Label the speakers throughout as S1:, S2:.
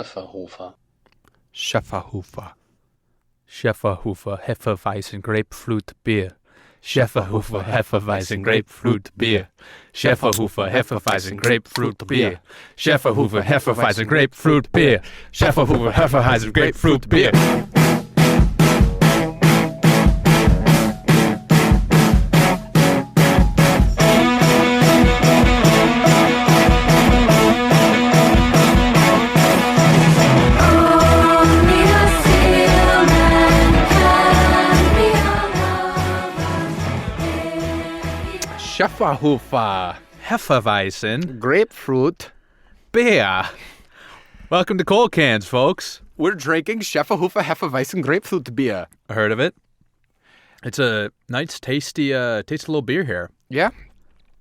S1: Schöfferhofer.
S2: Schöfferhofer. Schöfferhofer Hefeweizen Grapefruit Bier. Schöfferhofer Hefeweizen Grapefruit Bier. Schöfferhofer Hefeweizen Grapefruit Bier. Schöfferhofer Hefeweizen Grapefruit Bier. Schöfferhofer Hefeweizen Grapefruit Bier. Schöfferhofer Hefeweizen
S3: Grapefruit.
S2: Bier. Welcome to Cold Cans, folks.
S3: We're drinking Schöfferhofer Hefeweizen Grapefruit Bier.
S2: Heard of it? It's a nice, tasty little beer here.
S3: Yeah.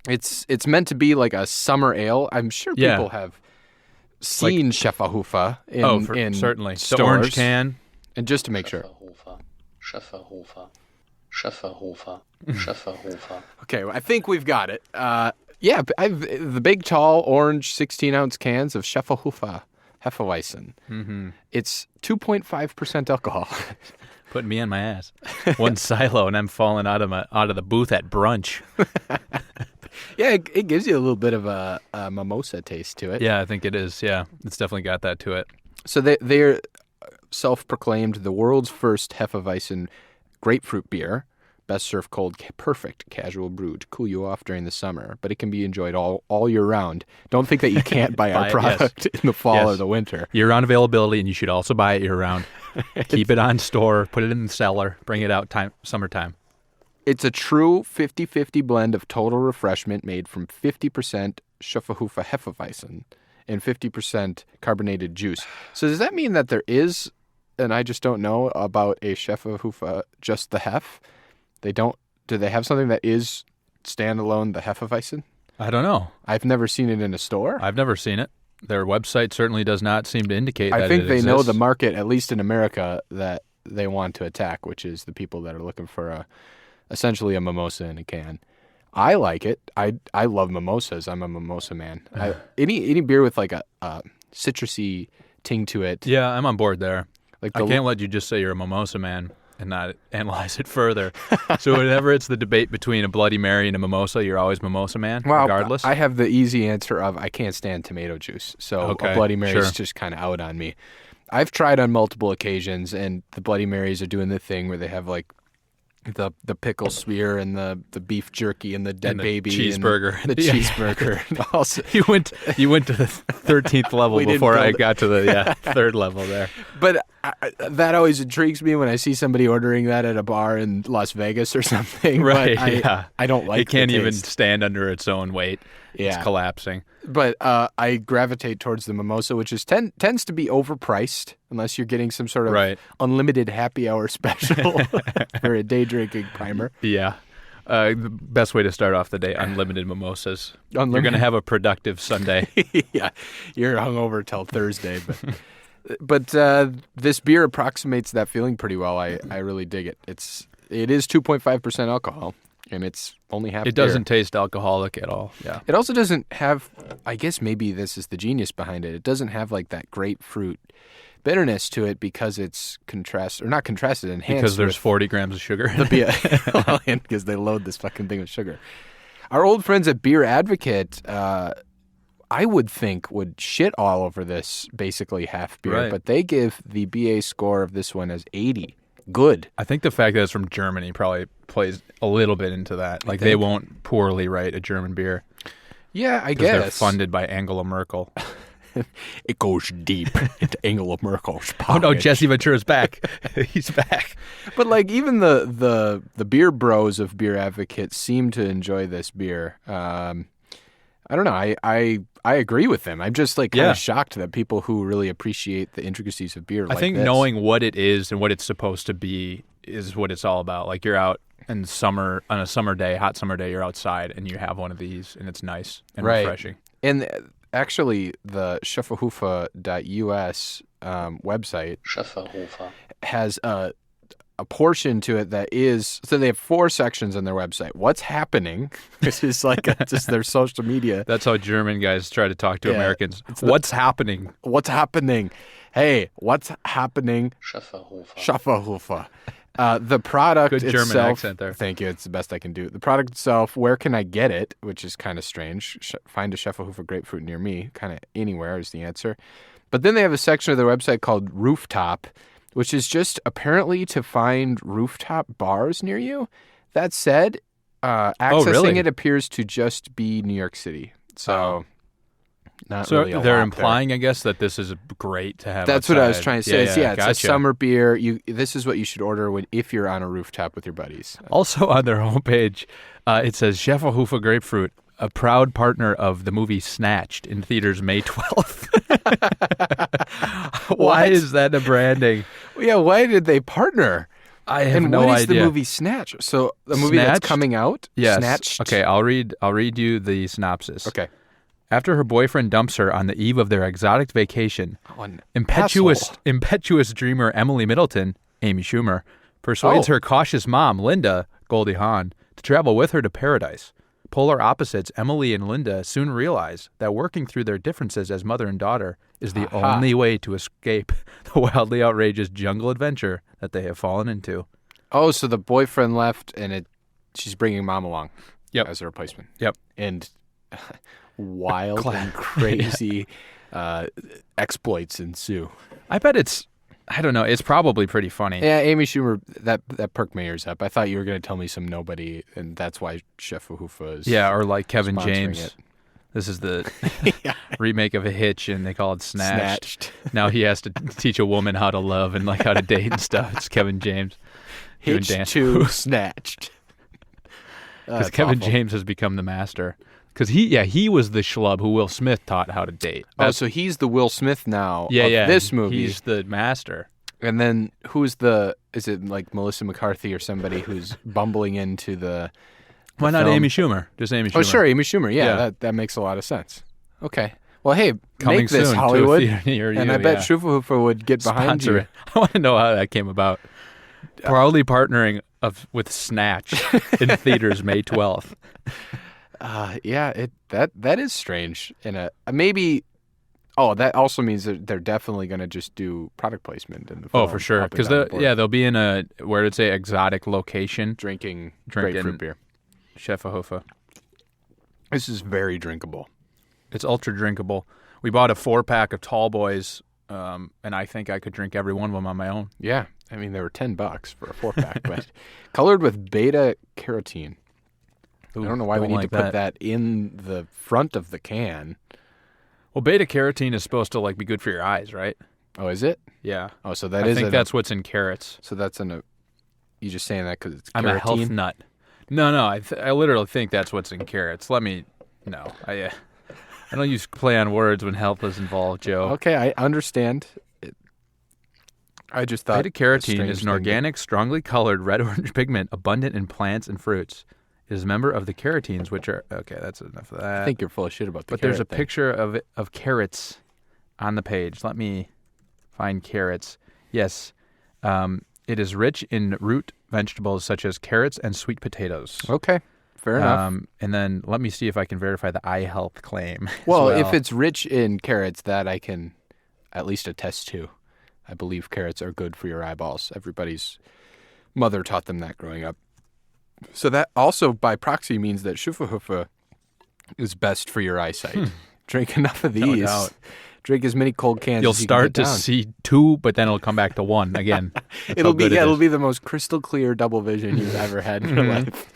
S3: It's meant to be like a summer ale. I'm sure people have seen Schöfferhofer in
S2: certainly.
S3: stores.
S2: The orange can.
S3: And just to make sure.
S1: Schöfferhofer.
S3: Okay, well, I think we've got it. Yeah, the big, tall, orange 16-ounce cans of Schöfferhofer Hefeweizen.
S2: Mm-hmm.
S3: It's 2.5% alcohol.
S2: Putting me on my ass. One silo, and I'm falling out of the booth at brunch.
S3: Yeah, it gives you a little bit of a mimosa taste to it.
S2: Yeah, I think it is. Yeah, it's definitely got that to it.
S3: So they're self-proclaimed the world's first Hefeweizen grapefruit beer. Best served cold, perfect casual brew to cool you off during the summer, but it can be enjoyed all year round. Don't think that you can't buy our product in the fall or the winter.
S2: Year-round availability, and you should also buy it year-round. Keep it on store, put it in the cellar, bring it out summertime.
S3: It's a true 50-50 blend of total refreshment made from 50% Schöfferhofer Hefeweizen and 50% carbonated juice. So does that mean that there is, and I just don't know about a Schöfferhofer, just the Hef? Do they have something that is standalone, the Hefeweizen?
S2: I don't know.
S3: I've never seen it in a store.
S2: I've never seen it. Their website certainly does not seem to indicate that it
S3: I think they know
S2: exists.
S3: the market, at least in America, that they want to attack, which is the people that are looking for essentially a mimosa in a can. I like it. I love mimosas. I'm a mimosa man. Any beer with like a citrusy ting to it.
S2: Yeah, I'm on board there.
S3: Like
S2: I can't let you just say you're a mimosa man and not analyze it further. So whenever it's the debate between a Bloody Mary and a mimosa, you're always mimosa man, regardless?
S3: I have the easy answer of I can't stand tomato juice. So a Bloody Mary is just kind of out on me. I've tried on multiple occasions, and the Bloody Marys are doing the thing where they have like the pickle smear and the beef jerky and the dead baby
S2: cheeseburger.
S3: And the cheeseburger. And also,
S2: you went to the 13th level before I got to the third level there.
S3: But that always intrigues me when I see somebody ordering that at a bar in Las Vegas or something.
S2: Right?
S3: But I don't like.
S2: It can't
S3: the
S2: even
S3: taste.
S2: stand under its own weight.
S3: Yeah.
S2: It's collapsing.
S3: But I gravitate towards the mimosa, which tends to be overpriced unless you're getting some sort of unlimited happy hour special for a day drinking primer.
S2: Yeah. The best way to start off the day, unlimited mimosas. You're going to have a productive Sunday.
S3: Yeah. You're hungover till Thursday. But this beer approximates that feeling pretty well. I really dig it. It is 2.5% alcohol. And it's only half.
S2: It doesn't taste alcoholic at all. Yeah.
S3: It also doesn't have. I guess maybe this is the genius behind it. It doesn't have like that grapefruit bitterness to it because it's enhanced.
S2: Because there's 40 grams of sugar.
S3: The beer, and because they load this fucking thing with sugar. Our old friends at Beer Advocate, I would think would shit all over this basically half beer, but they give the BA score of this one as 80. Good.
S2: I think the fact that it's from Germany probably plays a little bit into that. Like they won't poorly write a German beer.
S3: Yeah, I guess.
S2: They're funded by Angela Merkel.
S3: It goes deep into Angela Merkel's pocket.
S2: Oh no, Jesse Ventura's back. He's back.
S3: But like even the beer bros of Beer Advocate seem to enjoy this beer. I don't know. I agree with them. I'm just like kind of shocked that people who really appreciate the intricacies of beer.
S2: I think knowing what it is and what it's supposed to be is what it's all about. Like you're out in summer on a summer day, hot summer day, you're outside and you have one of these and it's nice and refreshing.
S3: And actually, the Schöfferhofer.us website
S1: Schöfferhofer
S3: has a a portion to it that is, so they have 4 sections on their website. What's happening? This is like just their social media.
S2: That's how German guys try to talk to Americans. What's happening?
S3: What's happening? Hey, what's happening?
S1: Schöfferhofer.
S3: The product
S2: Good
S3: itself.
S2: German accent there.
S3: Thank you. It's the best I can do. The product itself, where can I get it? Which is kind of strange. Find a Schöfferhofer grapefruit near me. Kind of anywhere is the answer. But then they have a section of their website called Rooftop, which is just apparently to find rooftop bars near you. That said, accessing it appears to just be New York City. So, not really a
S2: they're
S3: lot
S2: implying, I guess, that this is great to have.
S3: That's
S2: outside.
S3: what I was trying to say.
S2: Yeah,
S3: It's a summer beer. This is what you should order if you're on a rooftop with your buddies.
S2: Also on their homepage, it says Schöfferhofer Grapefruit, a proud partner of the movie Snatched in theaters May 12th. Why is that a branding?
S3: Yeah, why did they partner?
S2: I have
S3: and
S2: no
S3: what is
S2: idea.
S3: the movie Snatch? So the movie that's
S2: Snatched?
S3: coming out?
S2: Yes.
S3: Snatched?
S2: Okay, I'll read you the synopsis.
S3: Okay.
S2: After her boyfriend dumps her on the eve of their exotic vacation,
S3: Oh, an
S2: impetuous dreamer Emily Middleton, Amy Schumer, persuades her cautious mom, Linda, Goldie Hawn, to travel with her to paradise. Polar opposites, Emily and Linda, soon realize that working through their differences as mother and daughter is the only way to escape the wildly outrageous jungle adventure that they have fallen into.
S3: Oh, so the boyfriend left and she's bringing mom along as a replacement.
S2: Yep.
S3: And wild and crazy exploits ensue.
S2: I bet I don't know, it's probably pretty funny.
S3: Yeah, Amy Schumer, that perked my ears up. I thought you were going to tell me some nobody, and that's why Schöfferhofer is
S2: or like Kevin
S3: sponsoring
S2: James.
S3: it.
S2: This is the remake of a Hitch, and they call it Snatched. Now he has to teach a woman how to love and like how to date and stuff. It's Kevin James.
S3: Hitch to Snatched.
S2: Because Kevin James has become the master. Because he was the schlub who Will Smith taught how to date.
S3: So he's the Will Smith now of this movie.
S2: He's the master.
S3: And then is it like Melissa McCarthy or somebody who's bumbling into the
S2: Why not
S3: film?
S2: Amy Schumer? Just Amy Schumer.
S3: Oh, sure, Amy Schumer. Yeah. That makes a lot of sense. Okay. Well, hey,
S2: Coming
S3: make this
S2: soon
S3: Hollywood.
S2: to a theater near you,
S3: and I bet Schöfferhofer would get behind
S2: Sponsor
S3: you.
S2: it. I want to know how that came about. Proudly partnering with Snatch in theaters May 12th.
S3: That is strange. Maybe. Oh, that also means that they're definitely going to just do product placement in the film.
S2: Oh, for sure. Because they'll be in where did it say exotic location,
S3: drinking grapefruit beer.
S2: Schöfferhofer.
S3: This is very drinkable.
S2: It's ultra drinkable. We bought a 4-pack of Tall Boys, and I think I could drink every one of them on my own.
S3: Yeah, I mean they were $10 for a 4-pack, but colored with beta carotene. I don't know why we need to put that in the front of the can.
S2: Well, beta carotene is supposed to like be good for your eyes, right?
S3: Oh, is it?
S2: Yeah.
S3: Oh, so
S2: I think that's what's in carrots.
S3: So that's you just saying that because it's carotene?
S2: I'm a health nut. No, I literally think that's what's in carrots. I don't use play on words when health is involved, Joe.
S3: Okay, I understand. I just thought
S2: beta carotene is an organic, strongly colored red-orange pigment abundant in plants and fruits. It is a member of the carotenes, which are okay. That's enough of that.
S3: I think you're full of shit about the.
S2: But there's a picture of carrots on the page. Let me find carrots. Yes, it is rich in root vegetables such as carrots and sweet potatoes.
S3: Okay, fair enough.
S2: And then let me see if I can verify the eye health claim.
S3: Well, if it's rich in carrots, that I can at least attest to. I believe carrots are good for your eyeballs. Everybody's mother taught them that growing up. So that also, by proxy, means that Schöfferhofer is best for your eyesight. Drink enough of these. No doubt. Drink as many cold cans
S2: You'll
S3: as you
S2: start
S3: can
S2: to
S3: get down.
S2: see 2, but then it'll come back to 1 again.
S3: It'll be the most crystal clear double vision you've ever had in your life.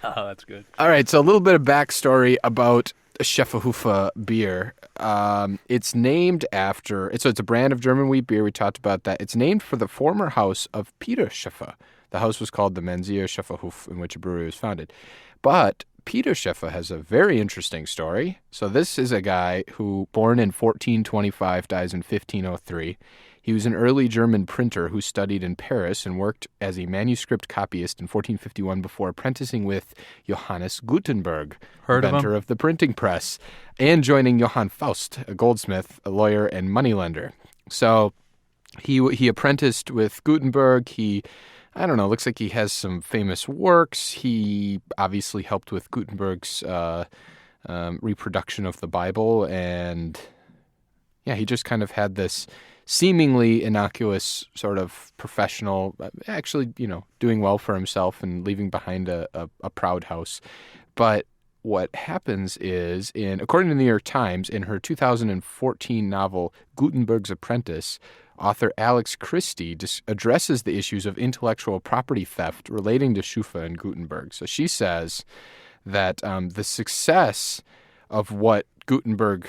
S2: Oh, that's good.
S3: All right, so a little bit of backstory about Schöfferhofer beer. It's named after, it's a brand of German wheat beer. We talked about that. It's named for the former house of Peter Schöffer. The house was called the Menzier Schöfferhof, in which a brewery was founded. But Peter Schöffer has a very interesting story. So this is a guy who, born in 1425, dies in 1503. He was an early German printer who studied in Paris and worked as a manuscript copyist in 1451 before apprenticing with Johannes Gutenberg, inventor of the printing press, and joining Johann Faust, a goldsmith, a lawyer, and moneylender. So He apprenticed with Gutenberg. I don't know, looks like he has some famous works. He obviously helped with Gutenberg's reproduction of the Bible, and yeah, he just kind of had this seemingly innocuous sort of professional, actually, doing well for himself and leaving behind a proud house. But what happens is, according to the New York Times, in her 2014 novel Gutenberg's Apprentice, author Alex Christie addresses the issues of intellectual property theft relating to Schöfferhofer and Gutenberg. So she says that the success of what Gutenberg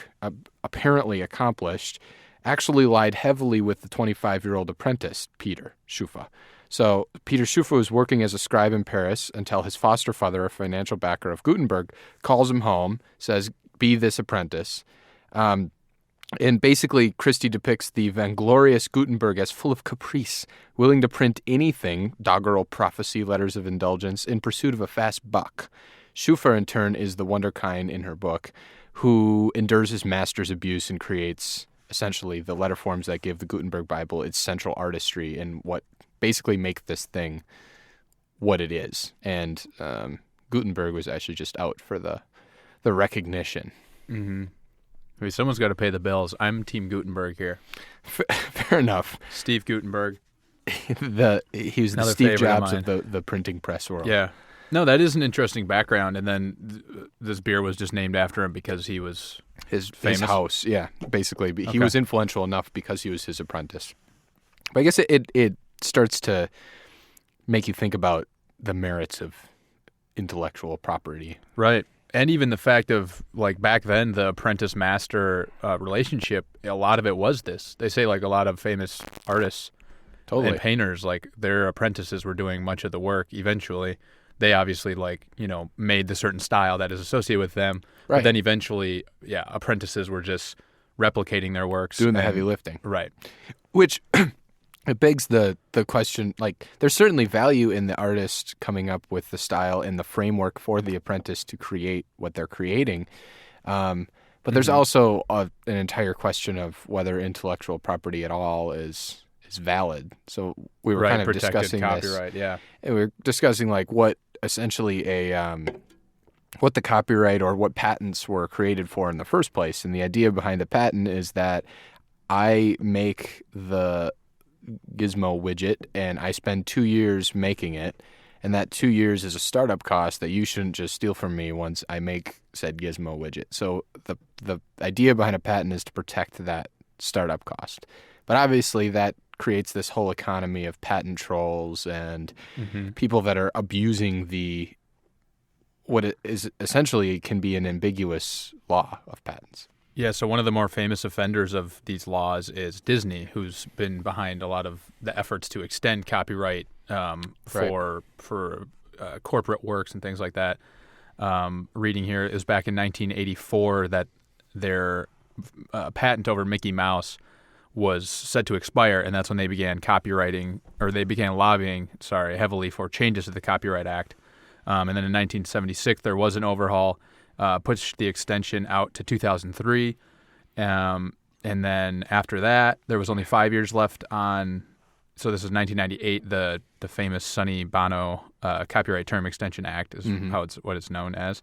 S3: apparently accomplished actually lied heavily with the 25-year-old apprentice, Peter Schöfferhofer. So Peter Schöfferhofer was working as a scribe in Paris until his foster father, a financial backer of Gutenberg, calls him home, says, be this apprentice. And basically, Christie depicts the vainglorious Gutenberg as full of caprice, willing to print anything, doggerel prophecy, letters of indulgence, in pursuit of a fast buck. Schöfferhofer, in turn, is the wunderkind in her book, who endures his master's abuse and creates essentially the letter forms that give the Gutenberg Bible its central artistry and what basically make this thing what it is. And Gutenberg was actually just out for the recognition.
S2: Mm-hmm. I mean, someone's got to pay the bills. I'm Team Gutenberg here.
S3: Fair enough.
S2: Steve Gutenberg.
S3: He was the Steve Jobs of the printing press world.
S2: Yeah. No, that is an interesting background. And then this beer was just named after him because he was
S3: his
S2: house.
S3: Yeah, basically. He was influential enough because he was his apprentice. But I guess it starts to make you think about the merits of intellectual property.
S2: Right. And even the fact of, like, back then, the apprentice-master relationship, a lot of it was this. They say, like, a lot of famous artists and painters, like, their apprentices were doing much of the work eventually. They obviously, like, made the certain style that is associated with them.
S3: Right.
S2: But then eventually, apprentices were just replicating their works.
S3: Doing the heavy lifting.
S2: Right.
S3: Which... It begs the question, like, there's certainly value in the artist coming up with the style and the framework for the apprentice to create what they're creating. But there's also an entire question of whether intellectual property at all is valid. So we were kind of discussing
S2: copyright,
S3: this.
S2: yeah.
S3: And we were discussing, like, what essentially what the copyright or what patents were created for in the first place. And the idea behind a patent is that I make the Gizmo widget and I spend 2 years making it, and that 2 years is a startup cost that you shouldn't just steal from me once I make said Gizmo widget. So the idea behind a patent is to protect that startup cost. But obviously that creates this whole economy of patent trolls and people that are abusing what it is essentially can be an ambiguous law of patents.
S2: Yeah, so one of the more famous offenders of these laws is Disney, who's been behind a lot of the efforts to extend copyright for corporate works and things like that. Reading here is back in 1984 that their patent over Mickey Mouse was set to expire, and that's when they began lobbying heavily for changes to the Copyright Act. And then in 1976 there was an overhaul. Pushed the extension out to 2003. And then after that, there was only 5 years left on, so this is 1998, the famous Sonny Bono Copyright Term Extension Act is what it's known as,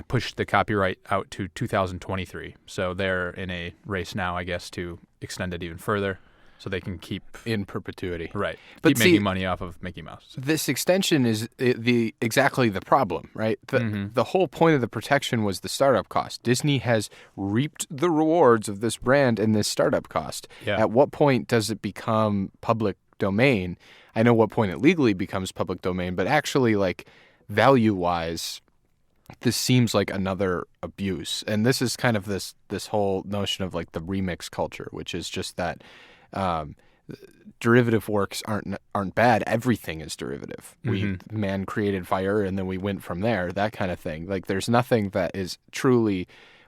S2: pushed the copyright out to 2023. So they're in a race now, I guess, to extend it even further so they can keep...
S3: in perpetuity.
S2: Right. Keep making money off of Mickey Mouse.
S3: This extension is exactly the problem, right? The whole point of the protection was the startup cost. Disney has reaped the rewards of this brand and this startup cost.
S2: Yeah.
S3: At what point does it become public domain? I know what point it legally becomes public domain, but actually, like, value-wise, this seems like another abuse. And this is kind of this whole notion of, like, the remix culture, which is just that... derivative works aren't bad. Everything is derivative. Man created fire and then we went from there, that kind of thing. Like, there's nothing that is truly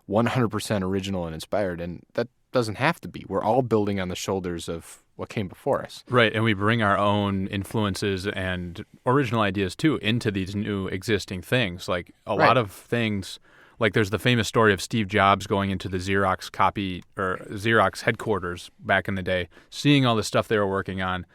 S3: 100% original and inspired, and that doesn't have to be. We're all building on the shoulders of what came before us.
S2: Right, and we bring our own influences and original ideas too into these new existing things. Like a lot of things Like there's the famous story of Steve Jobs going into the Xerox headquarters back in the day, seeing all the stuff they were working on,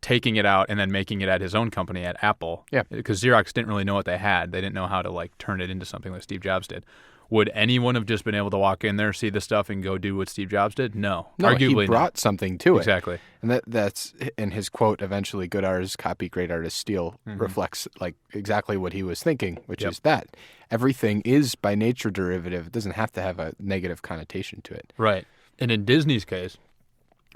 S2: taking it out and then making it at his own company at Apple.
S3: Yeah.
S2: Because Xerox didn't really know what they had. They didn't know how to like turn it into something like Steve Jobs did. Would anyone have just been able to walk in there, see the stuff, and go do what Steve Jobs did? No. Arguably,
S3: he brought something to it.
S2: Exactly.
S3: And that's in his quote, eventually, good artists copy, great artists steal, reflects like exactly what he was thinking, which is that everything is by nature derivative. It doesn't have to have a negative connotation to it.
S2: Right. And in Disney's case,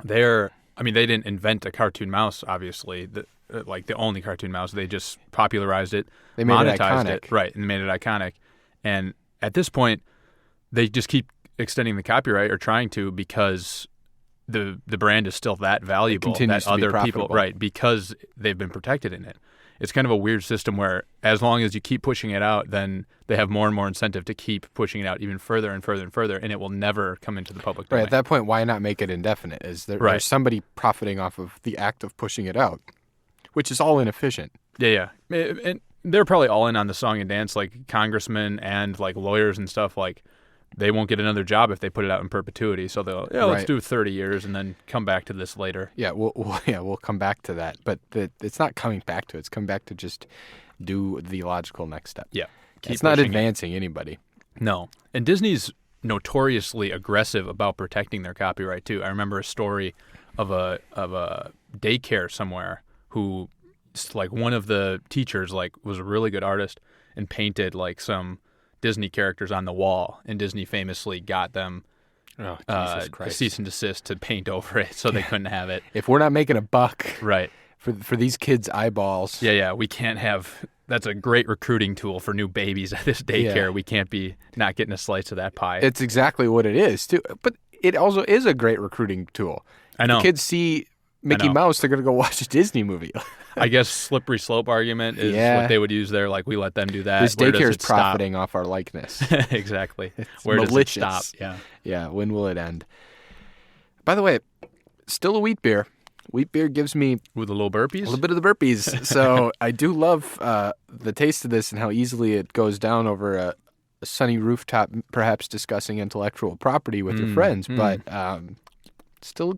S2: they didn't invent a cartoon mouse, obviously, like the only cartoon mouse. They just popularized it,
S3: they made
S2: monetized
S3: it iconic.
S2: Right, and made it iconic. And at this point, they just keep extending the copyright or trying to because the brand is still that valuable
S3: continues
S2: that
S3: to be
S2: other
S3: profitable.
S2: people, right, because they've been protected in it. It's kind of a weird system where as long as you keep pushing it out, then they have more and more incentive to keep pushing it out even further and further and further, and it will never come into the public domain.
S3: Right, at that point, why not make it indefinite? There's somebody profiting off of the act of pushing it out, which is all inefficient.
S2: Yeah. And they're probably all in on the song and dance, like congressmen and like lawyers and stuff. Like they won't get another job if they put it out in perpetuity. So they'll, let's do 30 years and then come back to this later.
S3: Yeah, we'll come back to that. But it's not coming back to it. It's coming back to just do the logical next step.
S2: Yeah.
S3: It's not advancing anybody.
S2: No. And Disney's notoriously aggressive about protecting their copyright too. I remember a story of a daycare somewhere who, like, one of the teachers like was a really good artist and painted like some Disney characters on the wall, and Disney famously got them
S3: Jesus Christ.
S2: a cease and desist to paint over it, so they couldn't have it.
S3: If we're not making a buck,
S2: Right.
S3: for these kids' eyeballs,
S2: Yeah, we can't have. That's a great recruiting tool for new babies at this daycare.
S3: Yeah.
S2: We can't be not getting a slice of that pie.
S3: it's exactly what it is too. But it also is a great recruiting tool.
S2: I know.
S3: The kids see Mickey Mouse, they're going to go watch a Disney movie.
S2: I guess slippery slope argument is what they would use there. Like, we let them do that.
S3: This
S2: Where does
S3: daycare is
S2: it stop?
S3: profiting off our likeness.
S2: Exactly.
S3: It's
S2: Where
S3: malicious.
S2: does it stop? Yeah.
S3: Yeah, when will it end? By the way, still a wheat beer. Wheat beer gives me
S2: With the little burpees?
S3: a little bit of the burpees. So I do love the taste of this and how easily it goes down over a sunny rooftop, perhaps discussing intellectual property with your friends. But still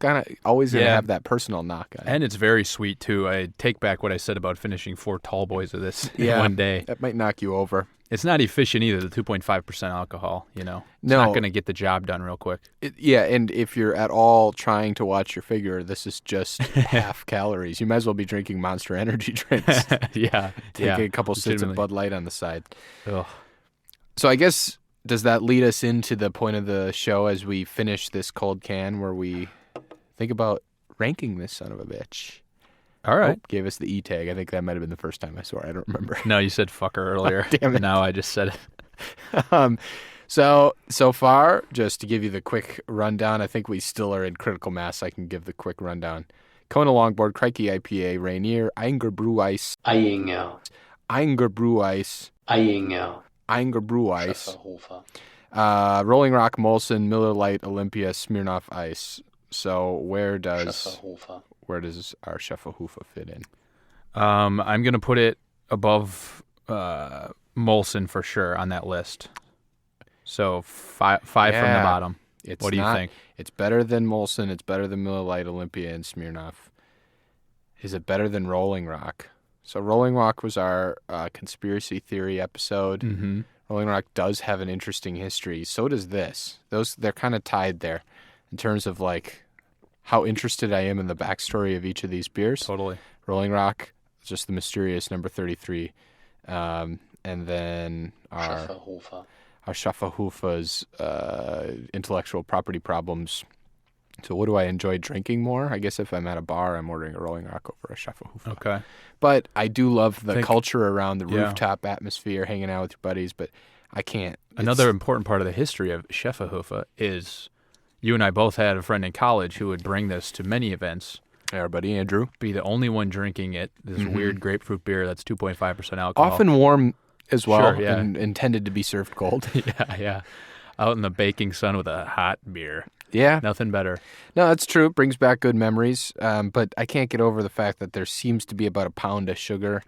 S3: always going to have that personal knock on it.
S2: And it's very sweet, too. I take back what I said about finishing 4 tall boys of this in one day.
S3: That might knock you over.
S2: It's not efficient either, the 2.5% alcohol, It's
S3: No.
S2: not going to get the job done real quick.
S3: And if you're at all trying to watch your figure, this is just half calories. You might as well be drinking Monster Energy drinks.
S2: Yeah.
S3: Taking a couple sips of
S2: legitimately.
S3: Bud Light on the side.
S2: Ugh.
S3: So I guess, does that lead us into the point of the show as we finish this cold can where we think about ranking this son of a bitch?
S2: All right.
S3: Oh, gave us the E-tag. I think that might have been the first time I swore. I don't remember.
S2: No, you said fucker earlier.
S3: Damn it.
S2: Now I just said it.
S3: So far, just to give you the quick rundown, I think we still are in critical mass. I can give the quick rundown. Kona Longboard, Crikey IPA, Rainier, Einger Brew Ice, Einger Brew Ice, Einger Brew Ice,
S1: Schöfferhofer.
S3: Rolling Rock, Molson, Miller Lite, Olympia, Smirnoff Ice. So where does
S1: Schöfferhofer.
S3: our Schöfferhofer fit in?
S2: I'm going to put it above Molson for sure on that list. So five from the
S3: Yeah.
S2: bottom. What do you think?
S3: It's better than Molson. It's better than Miller Lite, Olympia, and Smirnoff. Is it better than Rolling Rock? So Rolling Rock was our conspiracy theory episode.
S2: Mm-hmm.
S3: Rolling Rock does have an interesting history. So does this. They're kind of tied there in terms of like how interested I am in the backstory of each of these beers.
S2: Totally.
S3: Rolling Rock, just the mysterious number 33. And then our Schöfferhofer's intellectual property problems. So what do I enjoy drinking more? I guess if I'm at a bar, I'm ordering a Rolling Rock over a Schöfferhofer.
S2: Okay.
S3: But I do love the culture around the rooftop atmosphere, hanging out with your buddies, but I can't.
S2: Another important part of the history of Schöfferhofer is you and I both had a friend in college who would bring this to many events.
S3: Our buddy Andrew.
S2: Be the only one drinking it. This weird grapefruit beer that's 2.5% alcohol.
S3: Often warm as well,
S2: Sure, yeah.
S3: and intended to be served cold.
S2: Yeah. Out in the baking sun with a hot beer.
S3: Yeah.
S2: Nothing better.
S3: No, that's true. It brings back good memories. But I can't get over the fact that there seems to be about a pound of sugar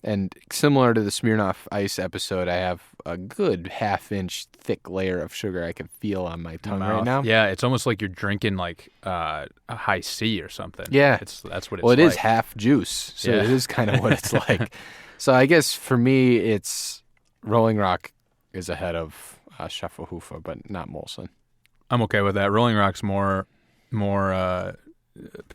S3: And similar to the Smirnoff Ice episode, I have a good half-inch thick layer of sugar I can feel on my tongue right now.
S2: Yeah, it's almost like you're drinking like a high C or something.
S3: Yeah.
S2: That's what it's like.
S3: Well, it is half juice, so
S2: Yeah.
S3: it is kind of what it's like. So I guess for me, it's Rolling Rock is ahead of Schöfferhofer, but not Molson.
S2: I'm okay with that. Rolling Rock's more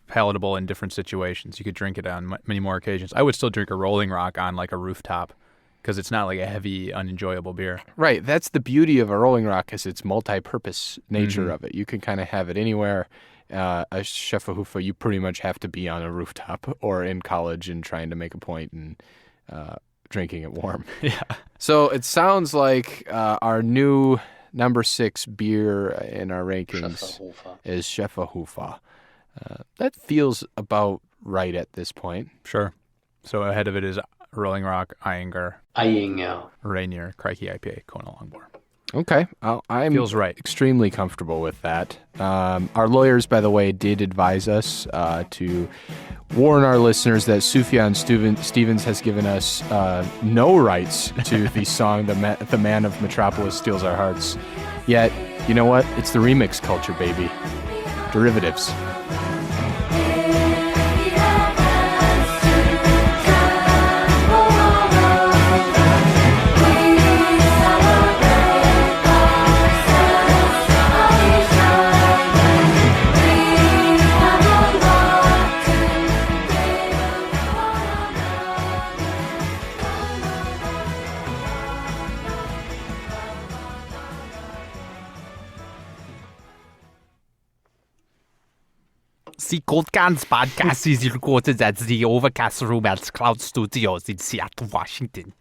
S2: palatable in different situations. You could drink it on many more occasions. I would still drink a Rolling Rock on like a rooftop because it's not like a heavy, unenjoyable beer.
S3: Right. That's the beauty of a Rolling Rock is its multi-purpose nature of it. You can kind of have it anywhere. A Schöfferhofer, you pretty much have to be on a rooftop or in college and trying to make a point and drinking it warm.
S2: Yeah.
S3: So it sounds like our new number 6 beer in our rankings is Schöfferhofer. That feels about right at this point.
S2: Sure. So ahead of it is Rolling Rock, Eyinger, Rainier, Crikey IPA, Kona Longboard.
S3: Okay. I'm
S2: Feels right.
S3: extremely comfortable with that. Our lawyers, by the way, did advise us to warn our listeners that Sufjan Stevens has given us no rights to the song The Man of Metropolis Steals Our Hearts. Yet, you know what? It's the remix culture, baby. Derivatives.
S4: The Goldgans podcast is recorded at the Overcast Room at Cloud Studios in Seattle, Washington.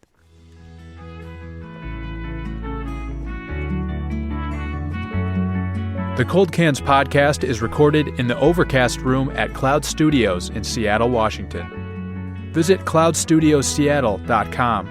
S2: The Cold Cans podcast is recorded in the Overcast Room at Cloud Studios in Seattle, Washington. Visit cloudstudiosseattle.com